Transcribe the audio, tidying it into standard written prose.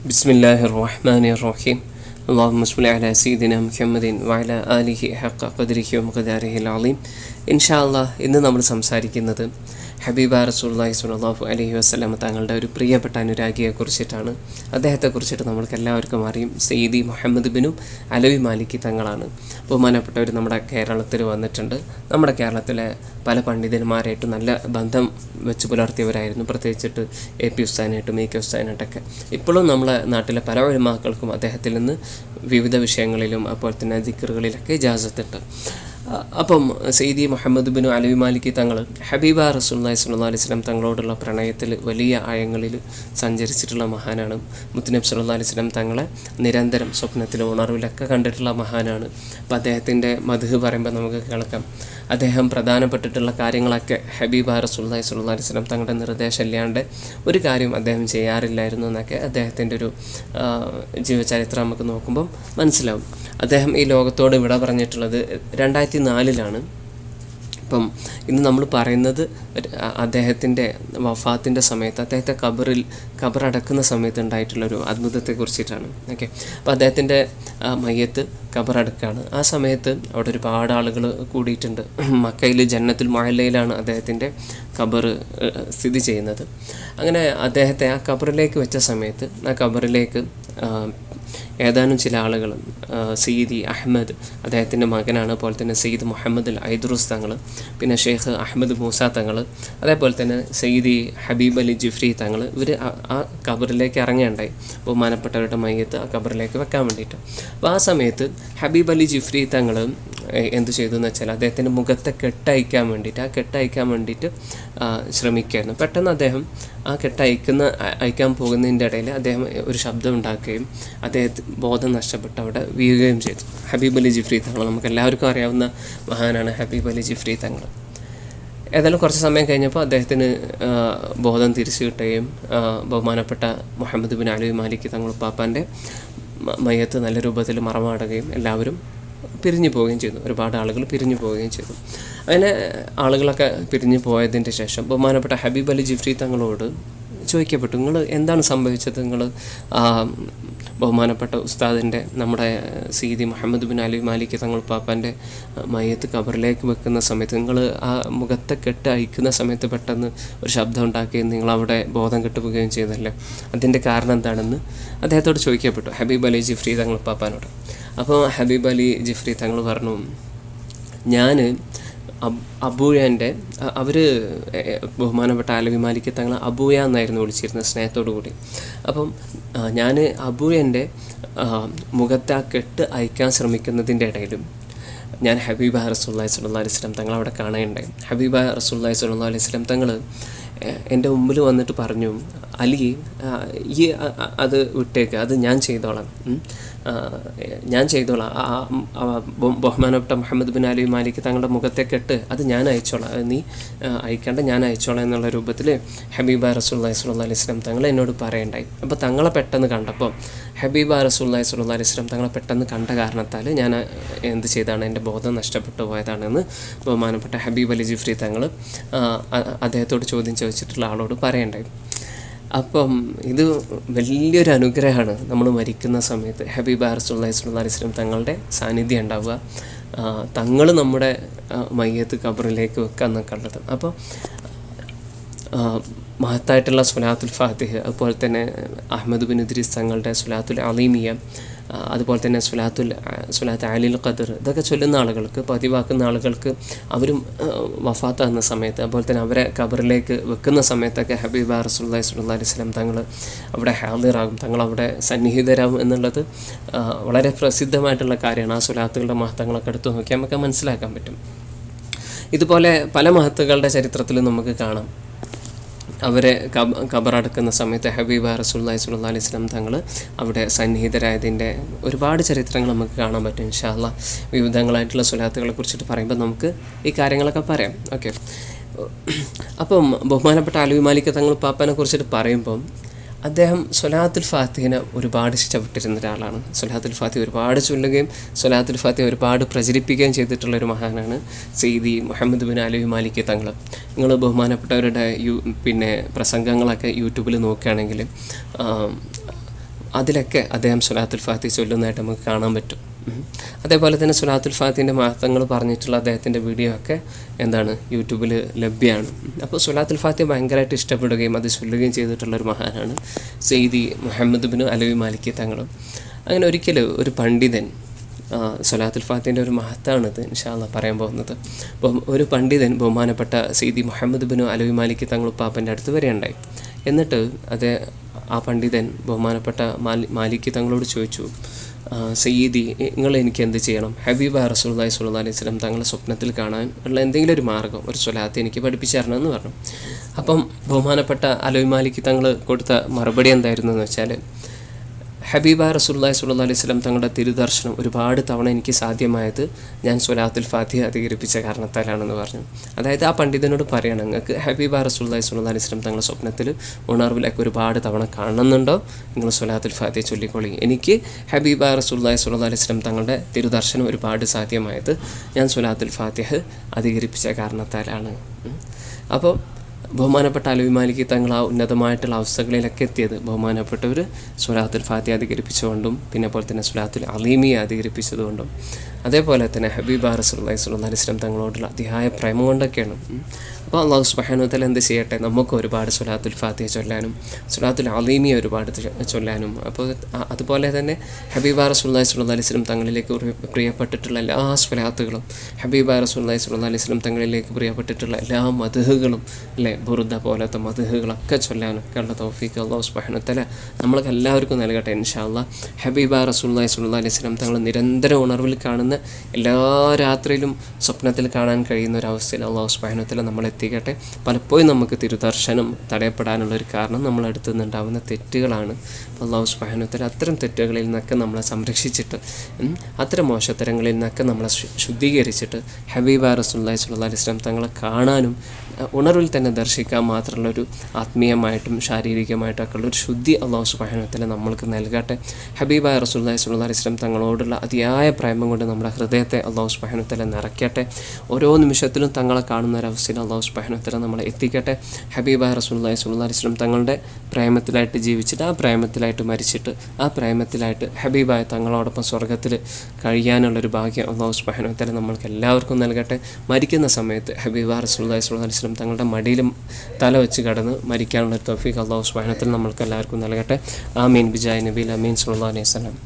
ബിസ്മില്ലാഹിർ റഹ്മാനിർ റഹീം. അല്ലാഹുമ്മ സ്വല്ലി അലാ സയ്യിദിനാ മുഹമ്മദിൻ വഅലാ ആലിഹി ഹഖ ഖദ്രിഹി വമിഖ്ദാരിഹിൽ അളീം. ഇൻഷാ അല്ലാഹ് ഇന്ന് നമ്മൾ സംസാരിക്കുന്നത് ഹബീബ റസൂലുള്ളാഹി സ്വല്ലല്ലാഹു അലൈഹി വസല്ലം തങ്ങളുടെ ഒരു പ്രിയപ്പെട്ട അനുരാഗിയെക്കുറിച്ചിട്ടാണ്. അദ്ദേഹത്തെക്കുറിച്ചിട്ട് നമ്മൾക്ക് എല്ലാവർക്കും അറിയും. സയ്യിദി മുഹമ്മദ് ബിനു അലവി മാലിക്കി തങ്ങളാണ്. ബഹുമാനപ്പെട്ടവർ നമ്മുടെ കേരളത്തിൽ വന്നിട്ടുണ്ട്. നമ്മുടെ കേരളത്തിലെ പല പണ്ഡിതന്മാരായിട്ടും നല്ല ബന്ധം വെച്ച് പുലർത്തിയവരായിരുന്നു. പ്രത്യേകിച്ചിട്ട് AP ഉസ്താനായിട്ടും AK ഉസ്താനായിട്ടൊക്കെ. ഇപ്പോഴും നമ്മളെ നാട്ടിലെ പല ഉലമാക്കൾക്കും അദ്ദേഹത്തിൽ നിന്ന് വിവിധ വിഷയങ്ങളിലും അതുപോലെ തന്നെ ദിക്റുകളിലൊക്കെ ഇജാസത്തുണ്ട്. അപ്പം സയ്യിദി മുഹമ്മദ് ബിനു അലവി മാലിക്കി തങ്ങൾ ഹബീബ റസൂലുള്ളാഹി സ്വല്ലല്ലാഹു അലൈഹി വസല്ലം തങ്ങളോടുള്ള പ്രണയത്തിൽ വലിയ ആഴങ്ങളിൽ സഞ്ചരിച്ചിട്ടുള്ള മഹാനാണ്. മുത്തുനബി സ്വല്ലല്ലാഹു അലൈഹി വസല്ലം തങ്ങളെ നിരന്തരം സ്വപ്നത്തിലും ഉണർവിലൊക്കെ കണ്ടിട്ടുള്ള മഹാനാണ്. അപ്പോൾ അദ്ദേഹത്തിൻ്റെ മദ്ഹ് പറയുമ്പോൾ നമുക്ക് കേൾക്കാം. അദ്ദേഹം പ്രധാനപ്പെട്ടിട്ടുള്ള കാര്യങ്ങളൊക്കെ ഹബീബ റസൂലുള്ളാഹി സ്വല്ലല്ലാഹു അലൈഹി വസല്ലം തങ്ങളുടെ നിർദ്ദേശമില്ലാണ്ട് ഒരു കാര്യം അദ്ദേഹം ചെയ്യാറില്ലായിരുന്നു എന്നൊക്കെ അദ്ദേഹത്തിൻ്റെ ഒരു ജീവചരിത്രം നമുക്ക് നോക്കുമ്പം മനസ്സിലാവും. അദ്ദേഹം ഈ ലോകത്തോട് വിട പറഞ്ഞിട്ടുള്ളത് 2004 ഇപ്പം ഇന്ന് നമ്മൾ പറയുന്നത് അദ്ദേഹത്തിൻ്റെ വഫാത്തിൻ്റെ സമയത്ത് അദ്ദേഹത്തെ ഖബറടക്കുന്ന സമയത്ത് ഉണ്ടായിട്ടുള്ളൊരു അത്ഭുതത്തെക്കുറിച്ചിട്ടാണ്. ഓക്കെ, അപ്പോൾ അദ്ദേഹത്തിൻ്റെ മയ്യത്ത് ഖബറടക്കാണ്. ആ സമയത്ത് അവിടെ ഒരുപാട് ആളുകൾ കൂടിയിട്ടുണ്ട്. മക്കയിൽ ജന്നത്തുൽ മുഅല്ലയിലാണ് അദ്ദേഹത്തിൻ്റെ ഖബർ സ്ഥിതി ചെയ്യുന്നത്. അങ്ങനെ അദ്ദേഹത്തെ ആ ഖബറിലേക്ക് വെച്ച സമയത്ത് ആ ഖബറിലേക്ക് ഏതാനും ചില ആളുകൾ, സയ്യിദി അഹമ്മദ് അദ്ദേഹത്തിൻ്റെ മകനാണ്, അതുപോലെ തന്നെ സയ്യിദ് മുഹമ്മദ് അൽ ഐദ്രൂസ് തങ്ങൾ, പിന്നെ ഷെയ്ഖ് അഹമ്മദ് മൂസ തങ്ങൾ, അതേപോലെ തന്നെ സയ്യിദി ഹബീബ് അലി ജിഫ്രി തങ്ങൾ, ഇവർ ആ ഖബറിലേക്ക് ഇറങ്ങുകയുണ്ടായി ബഹുമാനപ്പെട്ടവരുടെ മയ്യത്ത് ആ ഖബറിലേക്ക് വെക്കാൻ വേണ്ടിയിട്ട്. അപ്പോൾ ആ സമയത്ത് ഹബീബ് അലി ജിഫ്രി തങ്ങൾ എന്ത് ചെയ്തു എന്ന് വെച്ചാൽ അദ്ദേഹത്തിൻ്റെ മുഖത്തെ കെട്ടയക്കാൻ വേണ്ടിയിട്ട് ശ്രമിക്കുകയായിരുന്നു. പെട്ടെന്ന് അദ്ദേഹം ആ അയക്കാൻ പോകുന്നതിൻ്റെ ഇടയിൽ അദ്ദേഹം ഒരു ശബ്ദം ഉണ്ടാക്കുകയും അദ്ദേഹത്തിന് ബോധം നഷ്ടപ്പെട്ട് അവിടെ വീഴുകയും ചെയ്തു. ഹബീബ് അലി ജിഫ്രി തങ്ങൾ, നമുക്ക് എല്ലാവർക്കും അറിയാവുന്ന മഹാനാണ് ഹബീബ് അലി ജിഫ്രി തങ്ങൾ. ഏതായാലും കുറച്ച് സമയം കഴിഞ്ഞപ്പോൾ അദ്ദേഹത്തിന് ബോധം തിരിച്ചു കിട്ടുകയും ബഹുമാനപ്പെട്ട മുഹമ്മദ് ബിൻ അലവി മാലിക്കി തങ്ങൾ പാപ്പാൻ്റെ മയ്യത്ത് നല്ല രൂപത്തിൽ മറമാടുകയും എല്ലാവരും പിരിഞ്ഞു പോവുകയും ചെയ്തു. ഒരുപാട് ആളുകൾ പിരിഞ്ഞു പോവുകയും ചെയ്തു. അങ്ങനെ ആളുകളൊക്കെ പിരിഞ്ഞു പോയതിൻ്റെ ശേഷം ബഹുമാനപ്പെട്ട ഹബീബ് അലി ജിഫ്രി തങ്ങളോട് ചോദിക്കപ്പെട്ടു, നിങ്ങൾ എന്താണ് സംഭവിച്ചത്? നിങ്ങൾ ബഹുമാനപ്പെട്ട ഉസ്താദിൻ്റെ നമ്മുടെ സയ്യിദി മുഹമ്മദ് ബിൻ അലവി മാലിക്കി തങ്ങൾ പാപ്പാൻ്റെ മയ്യത്ത് ഖബറിലേക്ക് വെക്കുന്ന സമയത്ത് നിങ്ങൾ ആ മുഖത്തെ കെട്ട് അയക്കുന്ന സമയത്ത് പെട്ടെന്ന് ഒരു ശബ്ദം ഉണ്ടാക്കുകയും നിങ്ങളവിടെ ബോധം കെട്ടുപോവുകയും ചെയ്തല്ലേ, അതിൻ്റെ കാരണം എന്താണെന്ന് അദ്ദേഹത്തോട് ചോദിക്കപ്പെട്ടു, ഹബീബ് അലി ജിഫ്രി തങ്ങൾ പാപ്പാനോട്. അപ്പോൾ ഹബീബ് അലി ജിഫ്രി തങ്ങൾ പറഞ്ഞു, ഞാൻ അബൂയൻ്റെ അവർ ബഹുമാനപ്പെട്ട അലവി മാലിക്കി തങ്ങൾ അബൂയ എന്നായിരുന്നു വിളിച്ചിരുന്നത് സ്നേഹത്തോടു കൂടി. അപ്പം ഞാൻ അബൂയൻ്റെ മുഖത്തെ ആ കെട്ട് അയക്കാൻ ശ്രമിക്കുന്നതിൻ്റെ ഇടയിലും ഞാൻ ഹബീബ റസൂലുള്ളാഹി സ്വല്ലല്ലാഹു അലൈഹി വസല്ലം തങ്ങൾ അവിടെ കാണുകയുണ്ടായി. ഹബീബ റസൂലുള്ളാഹി സ്വല്ലല്ലാഹു അലൈഹി വസല്ലം തങ്ങൾ എൻ്റെ മുമ്പിൽ വന്നിട്ട് പറഞ്ഞു, അലി ഈ അത് വിട്ടേക്ക്, അത് ഞാൻ ചെയ്തോളാം. ബഹുമാനപ്പെട്ട മുഹമ്മദ് ബിൻ അലവി മാലിക്കി തങ്ങളുടെ മുഖത്തെ കെട്ട് അത് ഞാൻ അയച്ചോളാം, നീ അയക്കേണ്ട, ഞാൻ അയച്ചോളാം എന്നുള്ള രൂപത്തിൽ ഹബീബ റസൂലുള്ളാഹി സ്വല്ലല്ലാഹു അലൈഹി വസല്ലം തങ്ങൾ എന്നോട് പറയണ്ടായി. അപ്പോൾ തങ്ങളെ പെട്ടെന്ന് കണ്ടപ്പോൾ ഹബീബ റസൂലുള്ളാഹി സ്വല്ലല്ലാഹു അലൈഹി വസല്ലം തങ്ങളെ പെട്ടെന്ന് കണ്ട കാരണത്താൽ ഞാൻ എന്ത് ചെയ്താണ്, എൻ്റെ ബോധം നഷ്ടപ്പെട്ടു പോയതാണെന്ന് ബഹുമാനപ്പെട്ട ഹബീബ് അലി ജിഫ്രി തങ്ങൾ അദ്ദേഹത്തോട് ചോദ്യം ചോദിച്ചിട്ടുള്ള ആളോട് പറയണ്ടായി. അപ്പം ഇത് വലിയൊരു അനുഗ്രഹമാണ്. നമ്മൾ മരിക്കുന്ന സമയത്ത് ഹബീബ റസൂലുള്ളാഹി സ്വല്ലല്ലാഹു അലൈഹി വസല്ലം തങ്ങളുടെ സാന്നിധ്യം ഉണ്ടാവുക, തങ്ങൾ നമ്മുടെ മയ്യത്ത് ഖബറിലേക്ക് വെക്കുക എന്നൊക്കെ ഉള്ളത്. അപ്പോൾ മഹത്തായിട്ടുള്ള സ്വലാത്തുൽ ഫാത്തിഹ്, അതുപോലെ തന്നെ അഹ്മദ് ബിൻ ഇദ്രീസ് തങ്ങളുടെ സ്വലാത്തുൽ അലീമിയ, അതുപോലെ തന്നെ സ്വലാത്ത് അലിൽ ഖദർ, ഇതൊക്കെ ചൊല്ലുന്ന ആളുകൾക്ക്, പതിവാക്കുന്ന ആളുകൾക്ക് അവരും വഫാത്താകുന്ന സമയത്ത്, അതുപോലെ തന്നെ അവരെ ഖബറിലേക്ക് വെക്കുന്ന സമയത്തൊക്കെ ഹബീബ റസൂലുള്ളാഹി സ്വല്ലല്ലാഹു അലൈഹി വസല്ലം തങ്ങൾ അവിടെ ഹാദിറാകും, തങ്ങൾ അവിടെ സന്നിഹിതരാകും എന്നുള്ളത് വളരെ പ്രസിദ്ധമായിട്ടുള്ള കാര്യമാണ്. ആ സ്വലാത്തുകളുടെ മഹത്വങ്ങളൊക്കെ എടുത്തു നോക്കിയാൽ നമുക്ക് മനസ്സിലാക്കാൻ പറ്റും. ഇതുപോലെ പല മഹത്തുക്കളുടെ ചരിത്രത്തിലും നമുക്ക് കാണാം. അവരെ ഖബറടക്കുന്ന സമയത്ത് ഹബീബ റസൂലുള്ളാഹി സ്വല്ലല്ലാഹു അലൈഹി വസല്ലം തങ്ങൾ അവിടെ സന്നിഹിതരായതിൻ്റെ ഒരുപാട് ചരിത്രങ്ങൾ നമുക്ക് കാണാൻ പറ്റും. ഇൻഷാ അല്ലാഹ് വിവിധങ്ങളായിട്ടുള്ള സ്വലാത്തുകളെ കുറിച്ചിട്ട് പറയുമ്പോൾ നമുക്ക് ഈ കാര്യങ്ങളൊക്കെ പറയാം. ഓക്കെ, അപ്പം ബഹുമാനപ്പെട്ട അലവി മാലിക്കി തങ്ങൾ പാപ്പാനെ കുറിച്ചിട്ട് പറയുമ്പം അദ്ദേഹം സ്വലാത്തുൽ ഫാത്തിഹിനെ ഒരുപാട് ഇഷ്ടപ്പെട്ടിരുന്ന ഒരാളാണ്. സ്വലാത്തുൽ ഫാത്തിഹ ഒരുപാട് ചൊല്ലുകയും സ്വലാത്തുൽ ഫാത്തിഹ ഒരുപാട് പ്രചരിപ്പിക്കുകയും ചെയ്തിട്ടുള്ളൊരു മഹാനാണ് സയ്യിദി മുഹമ്മദ് ബിൻ അലവി മാലിക്കി തങ്ങൾ. നിങ്ങൾ ബഹുമാനപ്പെട്ടവരുടെ പ്രസംഗങ്ങളൊക്കെ യൂട്യൂബിൽ നോക്കുകയാണെങ്കിൽ അതിലൊക്കെ അദ്ദേഹം സ്വലാത്തുൽ ഫാത്തിഹ ചൊല്ലുന്നതായിട്ട് നമുക്ക് കാണാൻ പറ്റും. അതേപോലെ തന്നെ സ്വലാത്തുൽ ഫാത്തിഹിൻ്റെ മഹത്വങ്ങൾ പറഞ്ഞിട്ടുള്ള അദ്ദേഹത്തിൻ്റെ വീഡിയോ ഒക്കെ യൂട്യൂബിൽ ലഭ്യമാണ്. അപ്പോൾ സ്വലാത്തുൽ ഫാത്തിഹ ഭയങ്കരമായിട്ട് ഇഷ്ടപ്പെടുകയും അത് ചൊല്ലുകയും ചെയ്തിട്ടുള്ളൊരു മഹാനാണ് സെയ്ദി മുഹമ്മദ് ബിൻ അലവി മാലിക്കി തങ്ങളും. അങ്ങനെ ഒരിക്കൽ ഒരു പണ്ഡിതൻ, സ്വലാത്തുൽ ഫാത്തിഹിൻ്റെ ഒരു മഹത്താണിത് ഇൻഷാ അല്ലാഹ് പറയാൻ പോകുന്നത്. അപ്പം ഒരു പണ്ഡിതൻ ബഹുമാനപ്പെട്ട സെയ്ദി മുഹമ്മദ് ബിൻ അലവി മാലിക്കി തങ്ങൾ ഉപ്പാപ്പൻ്റെ അടുത്ത് വരെയുണ്ടായി. എന്നിട്ട് ആ പണ്ഡിതൻ ബഹുമാനപ്പെട്ട മാലിക്കി തങ്ങളോട് ചോദിച്ചു, സയ്യിദി, നിങ്ങൾ എനിക്ക് എന്ത് ചെയ്യണം? ഹബീബ റസൂലുള്ളാഹി സ്വല്ലല്ലാഹു അലൈഹി വസല്ലം തങ്ങളെ സ്വപ്നത്തിൽ കാണാൻ ഉള്ള എന്തെങ്കിലും ഒരു മാർഗ്ഗം, ഒരു സ്വലാത്ത് എനിക്ക് പഠിപ്പിച്ചു തരണമെന്ന് പറഞ്ഞു. അപ്പം ബഹുമാനപ്പെട്ട അലവി മാലിക്കി തങ്ങൾ കൊടുത്ത മറുപടി എന്തായിരുന്നു എന്ന് വെച്ചാൽ, ഹബീബ റസൂലുള്ളാഹി സ്വല്ലല്ലാഹു അലൈഹി വസല്ലം തങ്ങളുടെ തിരുദർശനം ഒരുപാട് തവണ എനിക്ക് സാധ്യമായത് ഞാൻ സ്വലാത്തുൽ ഫാത്തിഹ അധികരിപ്പിച്ച കാരണത്താലാണെന്ന് പറഞ്ഞു. അതായത് ആ പണ്ഡിതനോട് പറയണം, നിങ്ങൾക്ക് ഹബീബ റസൂലുള്ളാഹി സ്വല്ലല്ലാഹു അലൈഹി വസല്ലം തങ്ങളുടെ സ്വപ്നത്തിൽ ഉണർവിലൊക്കെ ഒരുപാട് തവണ കാണുന്നുണ്ടോ, നിങ്ങൾ സ്വലാത്തുൽ ഫാത്തിഹ ചൊല്ലിക്കൊള്ളി. എനിക്ക് ഹബീബ റസൂലുള്ളാഹി സ്വല്ലല്ലാഹു അലൈഹി വസല്ലം തങ്ങളുടെ തിരുദർശനം ഒരുപാട് സാധ്യമായത് ഞാൻ സ്വലാത്തുൽ ഫാത്തിഹ അധികരിപ്പിച്ച കാരണത്താലാണ്. അപ്പോൾ ബഹുമാനപ്പെട്ട അലവി മാലിക്കി തങ്ങൾ ആ ഉന്നതമായിട്ടുള്ള അവസ്ഥകളിലൊക്കെ എത്തിയത് ബഹുമാനപ്പെട്ടവർ സ്വലാത്തുൽ ഫാത്തിഹ അധികരിപ്പിച്ചുകൊണ്ടും പിന്നെ പോലെ തന്നെ സ്വലാത്തുൽ അലീമിയെ അധികരിപ്പിച്ചതുകൊണ്ടും അതേപോലെ തന്നെ ഹബീബ റസൂലുള്ളാഹി സ്വല്ലല്ലാഹു അലൈഹി വസല്ലം തങ്ങളോടുള്ള അതിയായ പ്രേമം കൊണ്ടൊക്കെയാണ്. അപ്പോൾ അല്ലാഹു സുബ്ഹാനഹു വ തആല എന്ത് ചെയ്യട്ടെ, നമുക്ക് ഒരുപാട് സ്വലാത്തുൽ ഫാത്തിഹ ചൊല്ലാനും സ്വലാത്തുൽ അലീമിയെ ഒരുപാട് ചൊല്ലാനും, അപ്പോൾ അതുപോലെ തന്നെ ഹബീബ റസൂലുള്ളാഹി സ്വല്ലല്ലാഹു അലൈഹി വസല്ലം തങ്ങളിലേക്ക് പ്രിയപ്പെട്ടിട്ടുള്ള എല്ലാ സ്വലാത്തുകളും, ഹബീബ റസൂലുള്ളാഹി സ്വല്ലല്ലാഹു അലൈഹി വസല്ലം തങ്ങളിലേക്ക് പ്രിയപ്പെട്ടിട്ടുള്ള എല്ലാ മദ്ഹുകളും, അല്ലേ, ബുറുദ പോലത്തെ മദ്ഹുകളൊക്കെ ചൊല്ലാനൊക്കെ ഉള്ള തൗഫീഖ് അല്ലാഹു സുബ്ഹാനഹു വ തആല നമ്മൾക്ക് എല്ലാവർക്കും നൽകട്ടെ ഇൻഷാ അല്ലാഹ്. ഹബീബ റസൂലുള്ളാഹി സ്വല്ലല്ലാഹു അലൈഹി വസല്ലം തങ്ങൾ നിരന്തരം ഉണർവിൽ കാണുന്ന, എല്ലാ രാത്രിയിലും സ്വപ്നത്തിൽ കാണാൻ കഴിയുന്ന ഒരവസ്ഥയിൽ അല്ലാഹു സുബ്ഹാനഹു വ തആല നമ്മളെ എത്തിക്കട്ടെ. പലപ്പോഴും നമുക്ക് തിരുദർശനം തടയപ്പെടാനുള്ളൊരു കാരണം നമ്മളടുത്തു നിന്നുണ്ടാകുന്ന തെറ്റുകളാണ്. അല്ലാഹു സുബ്ഹാനഹു വ തആല അത്തരം തെറ്റുകളിൽ നിന്നൊക്കെ നമ്മളെ സംരക്ഷിച്ചിട്ട്, അത്തരം മോശത്തരങ്ങളിൽ നിന്നൊക്കെ നമ്മളെ ശുദ്ധീകരിച്ചിട്ട് ഹബീബ റസൂലുള്ളാഹി സ്വല്ലല്ലാഹു അലൈഹി വസല്ലം തങ്ങളെ കാണാനും ഉണർവിൽ തന്നെ ദർശിക്കാൻ മാത്രമുള്ളൊരു ആത്മീയമായിട്ടും ശാരീരികമായിട്ടൊക്കെ ഉള്ളൊരു ശുദ്ധി അല്ലാഹു സുബ്ഹാനഹു വ തആല നമ്മൾക്ക് നൽകട്ടെ. ഹബീബ റസൂലുള്ളാഹി സ്വല്ലല്ലാഹു അലൈഹി വസല്ലം തങ്ങളോടുള്ള അതിയായ പ്രേമം കൊണ്ട് നമ്മുടെ ഹൃദയത്തെ അല്ലാഹു സുബ്ഹാനഹു വ തആല നിറയ്ക്കട്ടെ. ഓരോ നിമിഷത്തിലും തങ്ങളെ കാണുന്ന ഒരവസ്ഥയിൽ അല്ലാഹു സുബ്ഹാനഹു വ തആല നമ്മളെ എത്തിക്കട്ടെ. ഹബീബ റസൂലുള്ളാഹി സ്വല്ലല്ലാഹു അലൈഹി വസല്ലം തങ്ങളുടെ പ്രേമത്തിലായിട്ട് ജീവിച്ചിട്ട്, ആ പ്രേമത്തിലായിട്ട് മരിച്ചിട്ട്, ആ പ്രേമത്തിലായിട്ട് ഹബീബായ തങ്ങളോടൊപ്പം സ്വർഗ്ഗത്തിൽ കഴിയാനുള്ളൊരു ഭാഗ്യം അല്ലാഹു സുബ്ഹാനഹു വ തആല നമ്മൾക്ക് എല്ലാവർക്കും നൽകട്ടെ. മരിക്കുന്ന സമയത്ത് ഹബീബ റസൂലുള്ളാഹി സ്വല്ലല്ലാഹു അലൈഹി വസല്ലം തങ്ങളുടെ മടിയിലും തല വെച്ച് കടന്ന് മരിക്കാനുള്ള തൗഫീഖ് അല്ലാഹു സുബ്ഹാനഹു വ തആല നമ്മൾക്ക് എല്ലാവർക്കും നൽകട്ടെ. ആമീൻ ബിജായി നബിയിൽ അമീൻ സ്വല്ലല്ലാഹു അലൈഹി വസല്ലം.